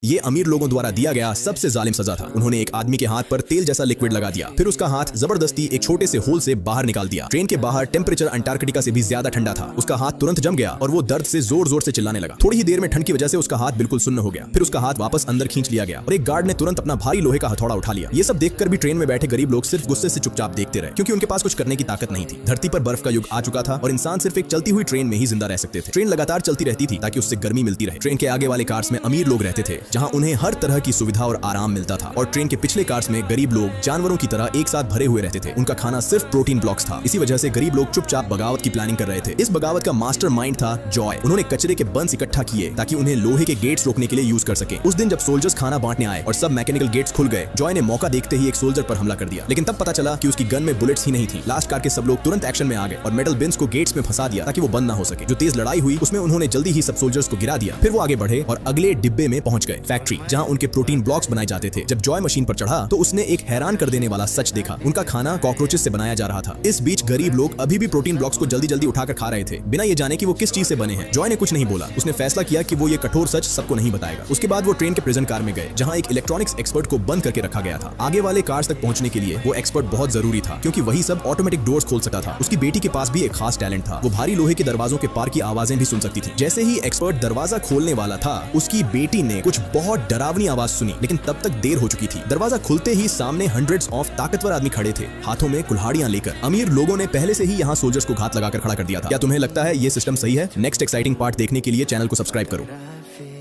ये अमीर लोगों द्वारा दिया गया सबसे जालिम सजा था। उन्होंने एक आदमी के हाथ पर तेल जैसा लिक्विड लगा दिया, फिर उसका हाथ जबरदस्ती एक छोटे से होल से बाहर निकाल दिया। ट्रेन के बाहर टेम्परेचर अंटार्कटिका से भी ज्यादा ठंडा था। उसका हाथ तुरंत जम गया और वो दर्द से जोर जोर से चिल्लाने लगा। थोड़ी ही देर में ठंड की वजह से उसका हाथ बिल्कुल सुन्न हो गया। फिर उसका हाथ वापस अंदर खींच लिया गया और एक गार्ड ने तुरंत अपना भारी लोहे का हथौड़ा उठा लिया। ये सब देखकर भी ट्रेन में बैठे गरीब लोग सिर्फ गुस्से से चुपचाप देखते रहे, क्योंकि उनके पास कुछ करने की ताकत नहीं थी। धरती पर बर्फ का युग आ चुका था और इंसान सिर्फ एक चलती हुई ट्रेन में ही जिंदा रह सकते थे। ट्रेन लगातार चलती रहती थी ताकि उससे गर्मी मिलती रहे। ट्रेन के आगे वाले कार्स में अमीर लोग रहते थे, जहां उन्हें हर तरह की सुविधा और आराम मिलता था, और ट्रेन के पिछले कार्स में गरीब लोग जानवरों की तरह एक साथ भरे हुए रहते थे। उनका खाना सिर्फ प्रोटीन ब्लॉक्स था। इसी वजह से गरीब लोग चुपचाप बगावत की प्लानिंग कर रहे थे। इस बगावत का मास्टर माइंड था जॉय। उन्होंने कचरे के बंस इकट्ठा किए ताकि उन्हें लोहे के गेट्स रोकने के लिए यूज कर सके। उस दिन जब सोल्जर्स खाना बांटने आए और सब मैकेनिकल गेट्स खुल गए, जॉय ने मौका देखते ही एक सोल्जर पर हमला कर दिया, लेकिन तब पता चला कि उसकी गन में बुलेट्स ही नहीं थी। लास्ट कार के सब लोग तुरंत एक्शन में आ गए और मेटल बिन्स को गेट्स में फंसा दिया ताकि वो बंद ना हो सके। जो तेज लड़ाई हुई उसमें उन्होंने जल्दी ही सब सोल्जर्स को गिरा दिया। फिर वो आगे बढ़े और अगले डिब्बे में पहुंच गए, फैक्ट्री जहां उनके प्रोटीन ब्लॉक्स बनाए जाते थे। जब जॉय मशीन पर चढ़ा तो उसने एक हैरान कर देने वाला सच देखा। उनका खाना कॉकरोचेस से बनाया जा रहा था। इस बीच गरीब लोग अभी भी प्रोटीन ब्लॉक्स को जल्दी जल्दी उठाकर खा रहे थे, बिना ये जाने कि वो किस चीज से बने हैं। जॉय ने कुछ नहीं बोला। उसने फैसला किया कि वो ये कठोर सच सबको नहीं बताएगा। उसके बाद वो ट्रेन के प्रिजन कार में गए, जहां एक इलेक्ट्रॉनिक्स एक्सपर्ट को बंद करके रखा गया था। आगे वाले कार्स तक पहुंचने के लिए वो एक्सपर्ट बहुत जरूरी था, क्योंकि वही सब ऑटोमेटिक डोर्स खोल सकता था। उसकी बेटी के पास भी एक खास टैलेंट था। वो भारी लोहे के दरवाजों के पार की आवाजें भी सुन सकती थी। जैसे ही एक्सपर्ट दरवाजा खोलने वाला था, उसकी बेटी ने कुछ बहुत डरावनी आवाज सुनी, लेकिन तब तक देर हो चुकी थी। दरवाजा खुलते ही सामने हंड्रेड्स ऑफ ताकतवर आदमी खड़े थे, हाथों में कुल्हाड़ियां लेकर। अमीर लोगों ने पहले से ही यहाँ सोल्जर्स को घात लगाकर खड़ा कर दिया था। क्या तुम्हें लगता है ये सिस्टम सही है? नेक्स्ट एक्साइटिंग पार्ट देखने के लिए चैनल को सब्सक्राइब करो।